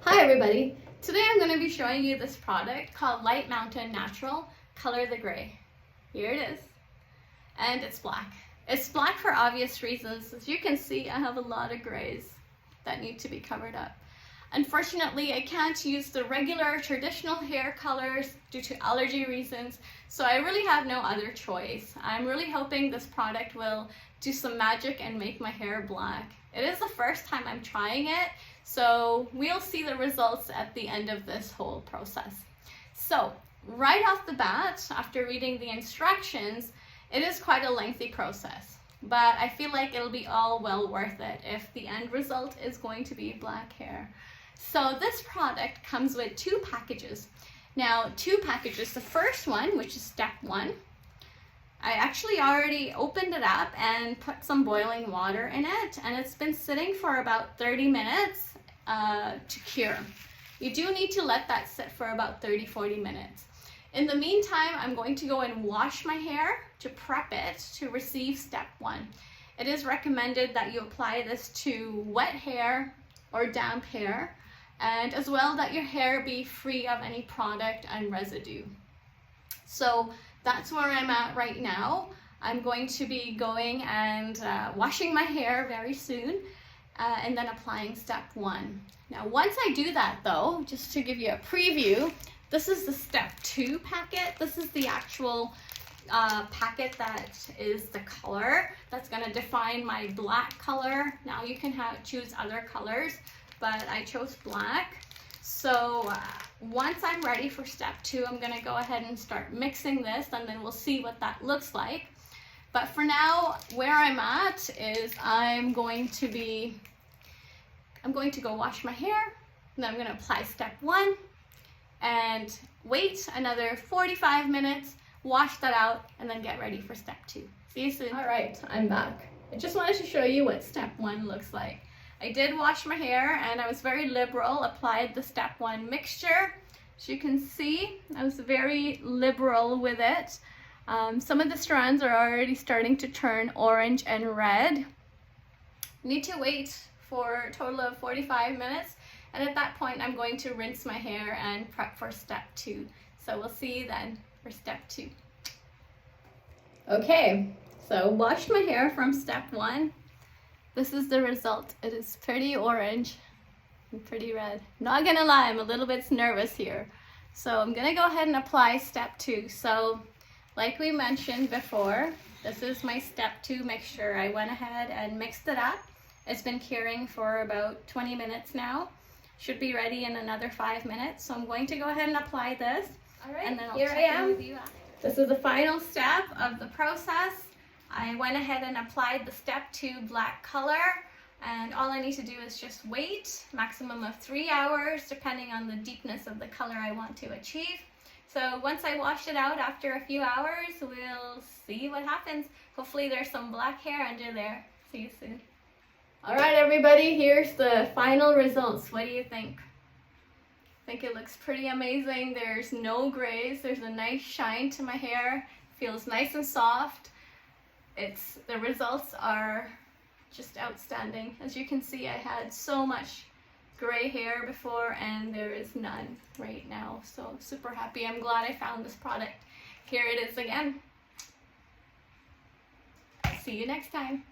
Hi everybody! Today I'm going to be showing you this product called Light Mountain Natural Color the Gray. Here it is. And it's black. It's black for obvious reasons. As you can see, I have a lot of grays that need to be covered up. Unfortunately, I can't use the regular traditional hair colors due to allergy reasons, so I really have no other choice. I'm really hoping this product will do some magic and make my hair black. It is the first time I'm trying it, so we'll see the results at the end of this whole process. So, right off the bat, after reading the instructions, it is quite a lengthy process, but I feel like it'll be all well worth it if the end result is going to be black hair. So this product comes with two packages. Now, two packages. The first one, which is step 1, I actually already opened it up and put some boiling water in it, and it's been sitting for about 30 minutes to cure. You do need to let that sit for about 30-40 minutes. In the meantime, I'm going to go and wash my hair to prep it to receive step 1. It is recommended that you apply this to wet hair or damp hair, and as well that your hair be free of any product and residue. So that's where I'm at right now. I'm going to be going and washing my hair very soon and then applying step 1. Now once I do that though, just to give you a preview, this is the step 2 packet. This is the actual packet that is the color that's going to define my black color. Now you can choose other colors, but I chose black. So once I'm ready for step 2, I'm going to go ahead and start mixing this, and then we'll see what that looks like. But for now, where I'm at is I'm going to go wash my hair, and then I'm going to apply step 1 and wait another 45 minutes, wash that out, and then get ready for step 2. See you soon. All right, I'm back. I just wanted to show you what step 1 looks like. I did wash my hair and I was very liberal, applied the step 1 mixture. As you can see, I was very liberal with it. Some of the strands are already starting to turn orange and red. Need to wait for a total of 45 minutes, and at that point I'm going to rinse my hair and prep for step 2. So we'll see you then for step 2. Okay, so washed my hair from step 1. This is the result. It is pretty orange and pretty red. Not gonna lie, I'm a little bit nervous here. So I'm gonna go ahead and apply step 2. So like we mentioned before, this is my step 2 mixture. I went ahead and mixed it up. It's been curing for about 20 minutes now. Should be ready in another 5 minutes. So I'm going to go ahead and apply this. All right, and then here I am. This is the final step of the process. I went ahead and applied the step 2 black color, and all I need to do is just wait, maximum of 3 hours, depending on the deepness of the color I want to achieve. So once I wash it out after a few hours, we'll see what happens. Hopefully there's some black hair under there. See you soon. All right, everybody, here's the final results. What do you think? I think it looks pretty amazing. There's no grays. There's a nice shine to my hair. Feels nice and soft. The results are just outstanding. As you can see, I had so much gray hair before and there is none right now. So I'm super happy. I'm glad I found this product. Here it is again. See you next time.